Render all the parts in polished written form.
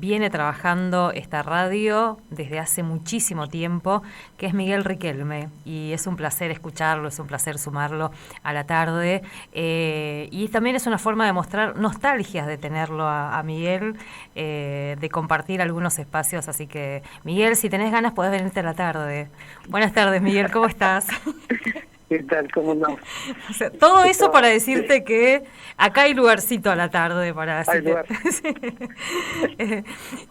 Viene trabajando esta radio desde hace muchísimo tiempo, que es Miguel Riquelme, y es un placer escucharlo, es un placer sumarlo a la tarde, y también es una forma de mostrar nostalgias de tenerlo a Miguel, de compartir algunos espacios, así que Miguel, si tenés ganas podés venirte a la tarde. Buenas tardes, Miguel, ¿cómo estás? ¿Qué tal? ¿Cómo no? O sea, todo eso para decirte que acá hay lugarcito a la tarde para Hay decirte. lugar.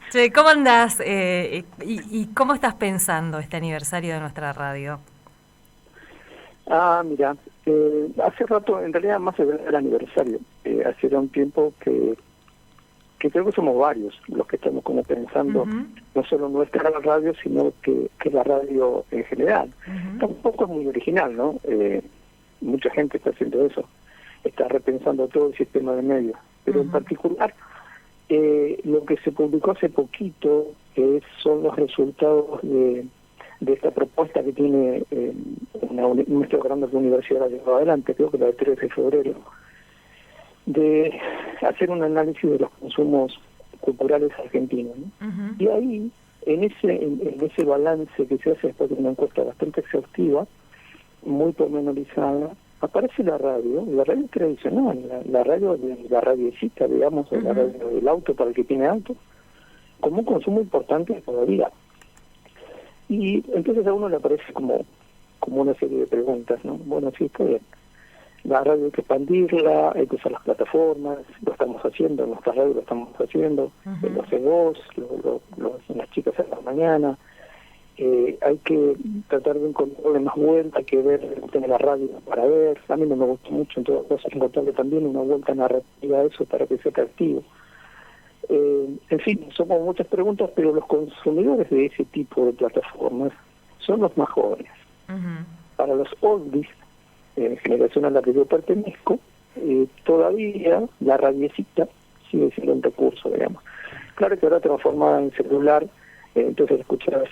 Che, ¿cómo andás? Y cómo estás pensando este aniversario de nuestra radio? Mira, hace rato, en realidad más allá del aniversario, hace ya un tiempo que creo que somos varios los que estamos como pensando, no solo nuestra radio, sino que la radio en general. Tampoco es muy original, ¿no? Mucha gente está haciendo eso, está repensando todo el sistema de medios, pero en particular lo que se publicó hace poquito son los resultados de esta propuesta que tiene nuestra gran universidad la llevado adelante, creo que la de 13 de febrero, de hacer un análisis de los consumos culturales argentinos, ¿no? Y ahí, en ese balance que se hace después de una encuesta bastante exhaustiva, muy pormenorizada, aparece la radio tradicional, la radio de la radiecita, digamos, la radio del auto para el que tiene auto, como un consumo importante todavía. Y entonces a uno le aparece como una serie de preguntas, ¿no? Bueno, sí, está bien. La radio hay que expandirla, hay que usar las plataformas, lo estamos haciendo, en nuestra radio lo estamos haciendo, en los CEOs, las chicas a la mañana. Hay que tratar de encontrarle más vuelta, hay que ver tener la radio para ver. A mí no me gusta mucho, en todo caso, encontrarle también una vuelta narrativa a eso para que sea atractivo. En fin, son como muchas preguntas, pero los consumidores de ese tipo de plataformas son los más jóvenes. Para los oldies, generación a la que yo pertenezco, todavía la radiecita sigue siendo un recurso, digamos. Claro que ahora transformada en celular, entonces escucharás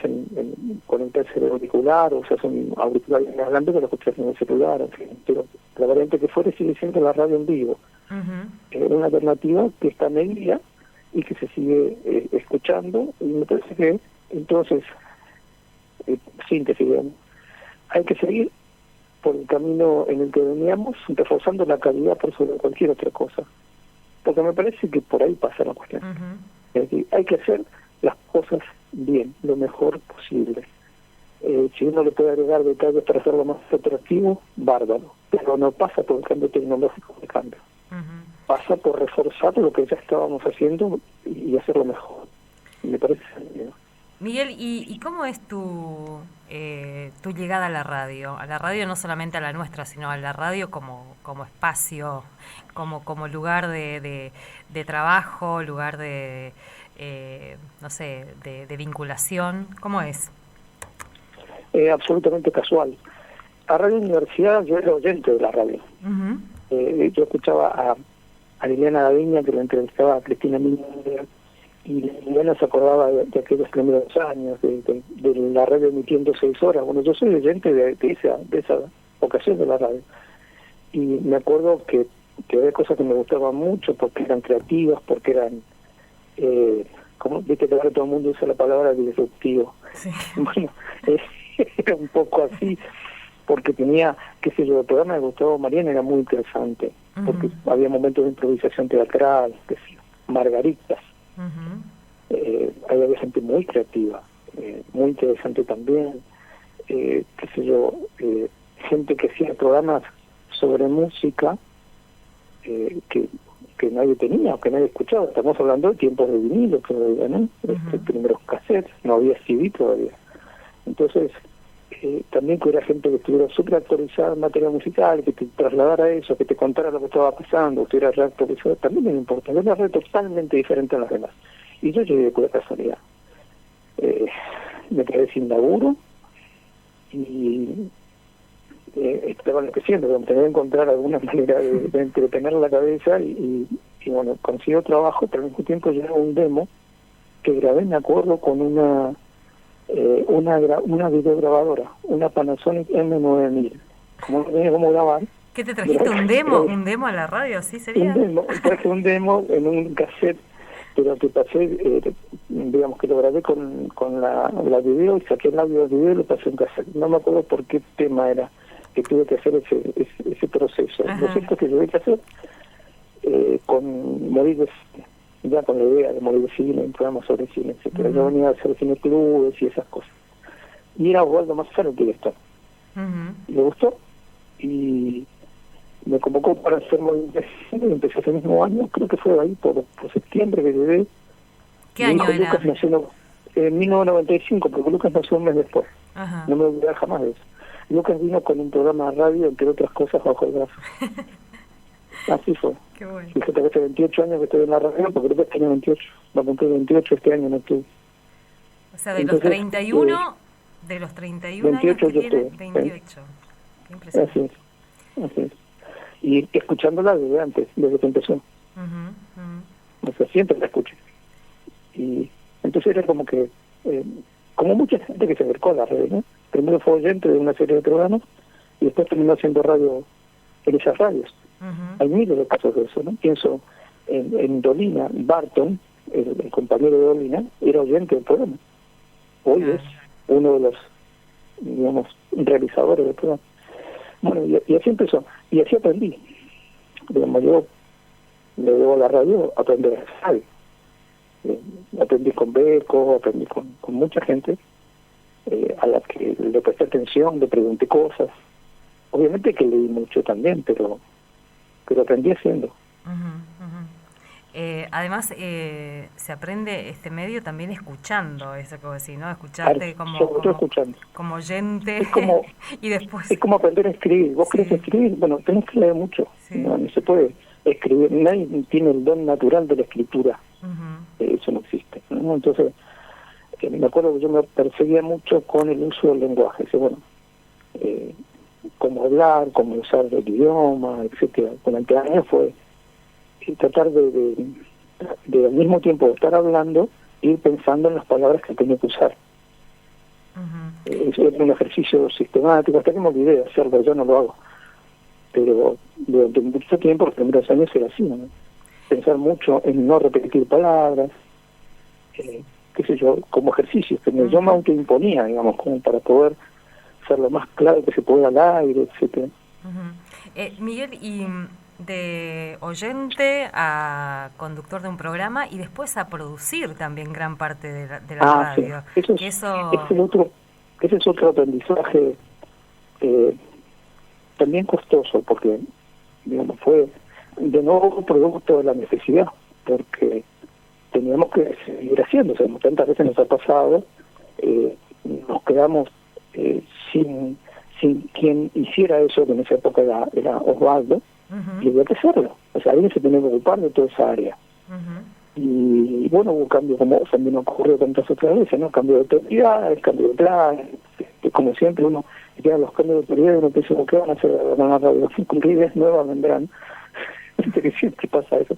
con el tercer auricular, o sea, son auriculares hablando que lo escuchas en el celular, en fin, pero la variante que fuere sigue siendo la radio en vivo. Una alternativa que está medida y que se sigue escuchando, y me parece que entonces, síntesis, digamos, hay que seguir por el camino en el que veníamos, reforzando la calidad por sobre cualquier otra cosa, porque me parece que por ahí pasa la cuestión. Es decir, hay que hacer las cosas bien, lo mejor posible. Si uno le puede agregar detalles para hacerlo más atractivo, bárbaro, pero no pasa por el cambio tecnológico de cambio. Pasa por reforzar lo que ya estábamos haciendo y hacerlo mejor. Me parece bien. Miguel, ¿y cómo es tu llegada a la radio? A la radio no solamente a la nuestra, sino a la radio como espacio, como lugar de trabajo, lugar de, no sé, de vinculación. ¿Cómo es? Absolutamente casual. A Radio Universidad yo era oyente de la radio. Yo escuchaba a Liliana Daviña, que lo entrevistaba a Cristina Miller, y Liliana se acordaba de aquellos primeros años, de la radio emitiendo 6 horas. Bueno, yo soy oyente de esa ocasión de la radio. Y me acuerdo que había cosas que me gustaban mucho porque eran creativas, porque eran, como viste que ahora todo el mundo usa la palabra disruptivo. Sí. Bueno, era un poco así, porque tenía, qué sé yo, el programa de Gustavo Mariani era muy interesante, porque había momentos de improvisación teatral, qué sé yo, margaritas. Había gente muy creativa, muy interesante también, qué sé yo, gente que hacía programas sobre música que nadie tenía o que nadie escuchaba. Estamos hablando de tiempos de vinilo todavía, ¿no? Primeros cassettes, no había CD todavía. Entonces, también que hubiera gente que estuviera súper actualizada en materia musical, que te trasladara eso, que te contara lo que estaba pasando, que estuviera reactualizado, también me importa. Es una red totalmente diferente a las demás. Y yo llegué con la casualidad. Me quedé sin laburo y estaba enloqueciendo, tenía que encontrar alguna manera de entretener la cabeza y bueno, consiguió trabajo, pero al mismo tiempo llegó un demo que grabé, me acuerdo, con una videograbadora, una Panasonic M9000. Como no tenía cómo grabar. ¿Qué te trajiste? ¿Un demo? ¿Un demo a la radio? ¿Así sería? Traje un demo en un cassette pero que pasé, digamos que lo grabé con la video y saqué el audio del video y lo pasé en cassette. No me acuerdo por qué tema era que tuve que hacer ese proceso. Lo cierto es que tuve que hacer con morir de cine, ya con la idea de morir de cine, en programas sobre cine, etcétera. Yo venía a hacer cineclubes y esas cosas. Y era Osvaldo Mazar el director. Le gustó y me convocó para hacer morir de cine y empecé ese mismo año, creo que fue ahí por septiembre que llegué. ¿Qué año era? Lucas nació en 1995, porque Lucas nació un mes después. No me voy a olvidar jamás de eso. Lucas vino con un programa de radio, entre otras cosas, bajo el brazo. Así fue. Qué bueno. Fíjate que hace 28 años que estoy en la radio, porque creo que tenía 28. Va a cumplir 28 este año, no estuve. O sea, de los 31, de los 31 28 años que yo tiene, estuve. 28. Qué impresionante. Así es. Y escuchándola desde antes, desde que empezó. O sea, siempre la escuché. Y entonces era como que, como mucha gente que se acercó a la radio, ¿no? Primero fue oyente de una serie de programas y después terminó haciendo radio en esas radios. Hay miles de casos de eso, ¿no? Pienso en Dolina, Barton, el compañero de Dolina, era oyente del programa. Hoy es uno de los, digamos, realizadores del programa. Bueno, y así empezó. Y así aprendí. Digamos, yo le debo a la radio aprender a radio. Aprendí con Beco, aprendí con mucha gente a la que le presté atención, le pregunté cosas. Obviamente que leí mucho también, pero aprendí haciendo. Además, se aprende este medio también escuchando, eso que vos decís, ¿no? Escucharte como oyente y después... Es como aprender a escribir. ¿Vos querés escribir? Bueno, tenés que leer mucho. No se puede escribir. Nadie tiene el don natural de la escritura. Eso no existe, ¿no? Entonces, me acuerdo que yo me perseguía mucho con el uso del lenguaje. Dice, bueno, cómo hablar, cómo usar el idioma, etcétera. Durante años fue tratar de al mismo tiempo de estar hablando, ir pensando en las palabras que tenía que usar. Es un ejercicio sistemático, hasta que me olvidé de hacerlo, yo no lo hago. Pero durante mucho tiempo, los primeros años era así, ¿no? Pensar mucho en no repetir palabras, qué sé yo, como ejercicios que yo me autoimponía, digamos, como para poder ser lo más claro que se pueda al aire, etcétera. Miguel, y de oyente a conductor de un programa y después a producir también gran parte de la radio. Sí. Ese es otro aprendizaje también costoso, porque digamos fue de nuevo producto de la necesidad, porque teníamos que seguir haciendo, o sea, tantas veces nos ha pasado, nos quedamos sin quien hiciera eso, que en esa época era Osvaldo, y había que hacerlo, o sea, alguien se tenía que ocupar de toda esa área. Y bueno, hubo cambio, como también ocurrió tantas otras veces, ¿no? Cambio de autoridad, cambio de plan, como siempre uno llega a los cambios de autoridad y uno piensa, ¿qué van a hacer? Van a radio, con qué ideas nuevas vendrán. Que siempre pasa eso.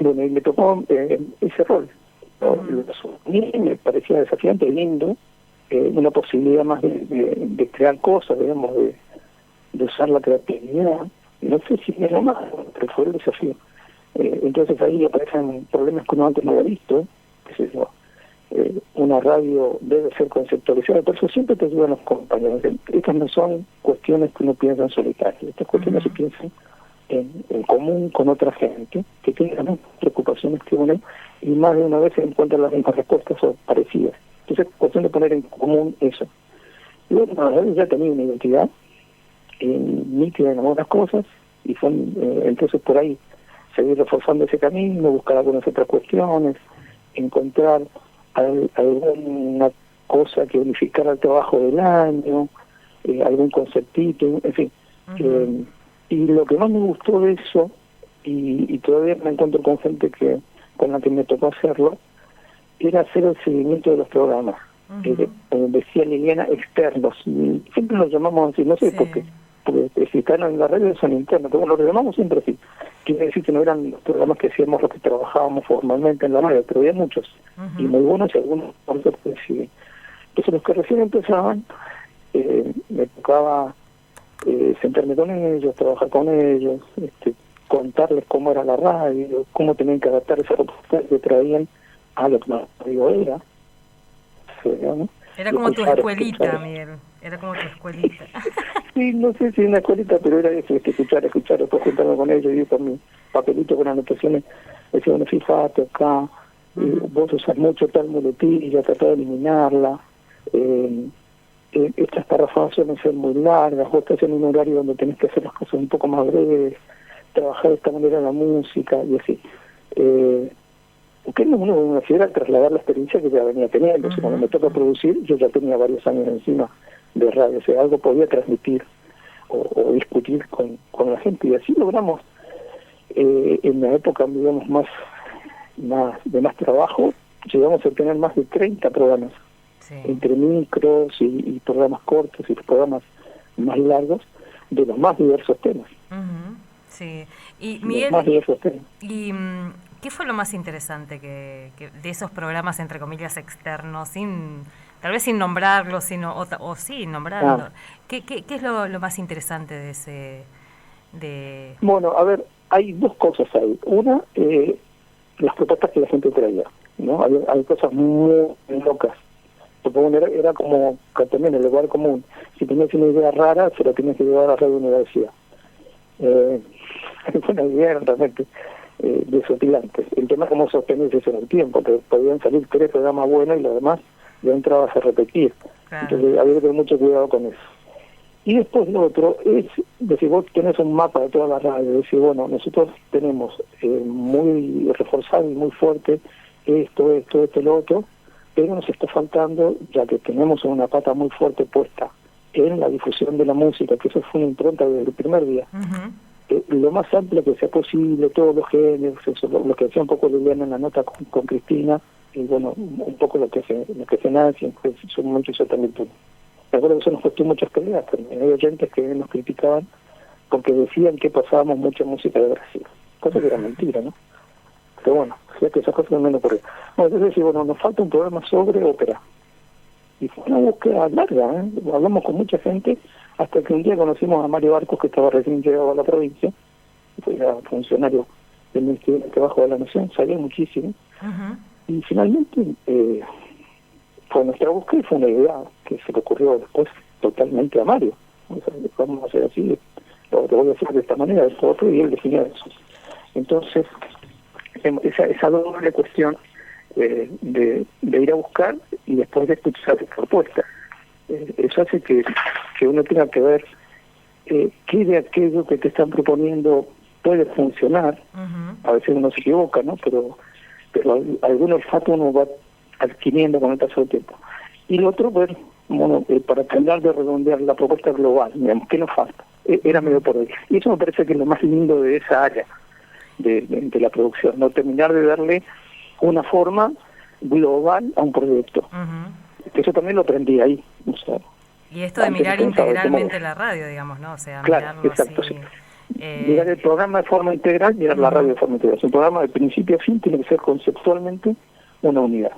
Bueno, y me tocó ese rol, ¿no? Me parecía desafiante, lindo, una posibilidad más de crear cosas, digamos, de usar la creatividad. No sé si era más, pero fue el desafío. Entonces ahí aparecen problemas que uno antes no había visto, qué sé yo. Una radio debe ser conceptualizada, por eso siempre te ayudan los compañeros. Estas no son cuestiones que uno piensa en solitario, estas cuestiones se piensan en común con otra gente que tiene las mismas preocupaciones que uno, y más de una vez se encuentran las mismas respuestas o parecidas. Entonces es cuestión de poner en común eso. Y bueno, ya tenía una identidad nítida en algunas cosas, y fue entonces por ahí seguir reforzando ese camino, buscar algunas otras cuestiones, encontrar alguna cosa que unificara el trabajo del año, algún conceptito, en fin. Y lo que más me gustó de eso, y todavía me encuentro con gente con la que me tocó hacerlo, era hacer el seguimiento de los programas. Decía Liliana, externos. Siempre los llamamos así, no sé por qué, porque si están en la red son internos, pero los llamamos siempre así. Quiere decir que no eran los programas que hacíamos los que trabajábamos formalmente en la radio, pero había muchos, y muy buenos y algunos por eso sí. Entonces los que recién empezaban, me tocaba sentarme con ellos, trabajar con ellos, contarles cómo era la radio, cómo tenían que adaptar esa propuesta que traían a lo que la radio era. O sea, ¿no? Era como tu escuelita, Miguel. Era como tu escuelita. Sí, no sé si una escuelita, pero era eso, escuchar, después juntarme con ellos, y con mi papelito con anotaciones, decía, bueno, fíjate acá, vos usas mucho tal muletilla, tratá de eliminarla, estas párrafos suelen ser muy largas, vos estás en un horario donde tenés que hacer las cosas un poco más breves, trabajar de esta manera la música, y así. Que uno quisiera trasladar la experiencia que ya venía teniendo. Cuando me toca producir, yo ya tenía varios años encima de radio, o sea, algo podía transmitir o discutir con la gente, y así logramos, en la época, digamos, de más trabajo, llegamos a tener más de 30 programas, entre micros y programas cortos y programas más largos, de los más diversos temas. Sí, y Miguel, más diversos temas. Y ¿qué fue lo más interesante que de esos programas, entre comillas, externos, tal vez sin nombrarlos, o sí, nombrando? ¿Qué es lo más interesante de ese...? Bueno, a ver, hay dos cosas ahí. Una, las propuestas que la gente traía, ¿no? Hay cosas muy locas. Porque era como que también el lugar común. Si tenías una idea rara, se la tenías que llevar a la radio universidad. Fue una idea realmente desotilante. El tema es cómo sostenerse eso en el tiempo, que podían salir 3 programas buenos y los demás ya entrabas a repetir. Claro. Entonces había que tener mucho cuidado con eso. Y después lo otro es decir, vos tenés un mapa de toda la radio, decir, bueno, nosotros tenemos muy reforzado y muy fuerte esto, lo otro, pero nos está faltando, ya que tenemos una pata muy fuerte puesta en la difusión de la música, que eso fue una impronta desde el primer día. Lo más amplio que sea posible, todos los géneros, eso, lo que decía un poco Liliana en la nota con Cristina, y bueno, un poco lo que hace Nancy, que en su momento hizo también tú. Me acuerdo que eso nos costó muchas peleas también. Hay oyentes que nos criticaban porque decían que pasábamos mucha música de Brasil, cosa que era mentira, ¿no? Pero bueno, fíjate, esas cosas no por ahí. Bueno, entonces, bueno, nos falta un programa sobre ópera. Y fue una búsqueda larga, ¿eh? Hablamos con mucha gente, hasta que un día conocimos a Mario Barcos, que estaba recién llegado a la provincia, fue funcionario del Ministerio de Trabajo de la Nación, sabía muchísimo, y finalmente fue nuestra búsqueda y fue una idea que se le ocurrió después totalmente a Mario. O sea, vamos a hacer así, lo voy a hacer de esta manera, de esto otro, y él definió eso. Entonces, esa doble cuestión de ir a buscar y después de escuchar las propuestas, eso hace que uno tenga que ver qué de aquello que te están proponiendo puede funcionar. A veces uno se equivoca, ¿no? Pero algún olfato uno va adquiriendo con el paso del tiempo. Y lo otro, ver, bueno, para terminar de redondear la propuesta global, digamos, ¿qué nos falta? Era medio por ahí. Y eso me parece que es lo más lindo de esa área de la producción, no terminar de darle una forma global a un proyecto. Eso también lo aprendí ahí. O sea, y esto de mirar integralmente la radio, digamos, ¿no? O sea, claro, exacto, así, sí. Mirar el programa de forma integral, mirar la radio de forma integral. Un programa de principio a fin tiene que ser conceptualmente una unidad.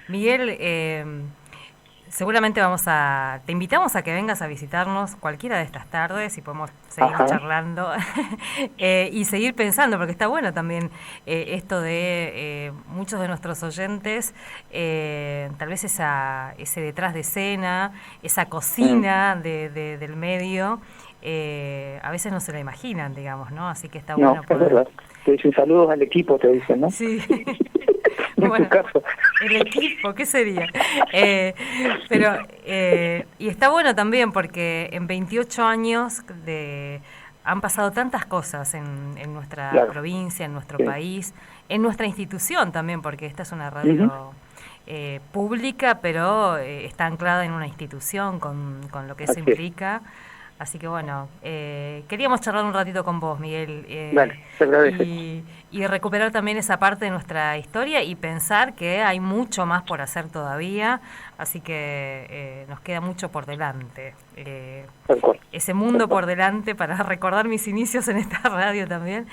Miguel, seguramente te invitamos a que vengas a visitarnos cualquiera de estas tardes y podemos seguir charlando y seguir pensando, porque está bueno también esto de muchos de nuestros oyentes, tal vez ese detrás de escena, esa cocina del medio, a veces no se la imaginan, digamos, ¿no? Así que está bueno poder... Es verdad. Te dicen saludos al equipo, te dicen, ¿no? Sí. Bueno, tu caso. El equipo, ¿qué sería? Y está bueno también porque en 28 años han pasado tantas cosas en nuestra provincia, en nuestro país, en nuestra institución también, porque esta es una radio pública, pero está anclada en una institución con lo que eso implica. Así que bueno, queríamos charlar un ratito con vos, Miguel, te agradezco. Y recuperar también esa parte de nuestra historia y pensar que hay mucho más por hacer todavía, así que nos queda mucho por delante. Ese mundo por delante para recordar mis inicios en esta radio también.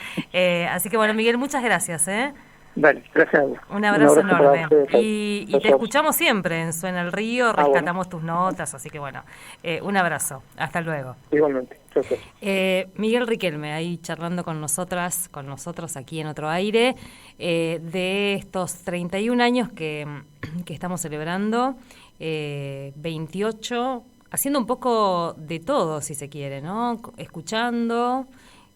Así que bueno, Miguel, muchas gracias. Dale, gracias. Un abrazo enorme. Para ustedes. Y te escuchamos siempre en Suena el Río, rescatamos tus notas, así que bueno, un abrazo. Hasta luego. Igualmente. Gracias. Miguel Riquelme, ahí charlando con nosotros aquí en Otro Aire, de estos 31 años que estamos celebrando, 28, haciendo un poco de todo, si se quiere, ¿no? Escuchando,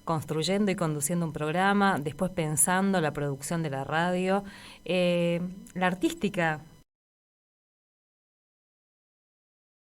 construyendo y conduciendo un programa, después pensando la producción de la radio, la artística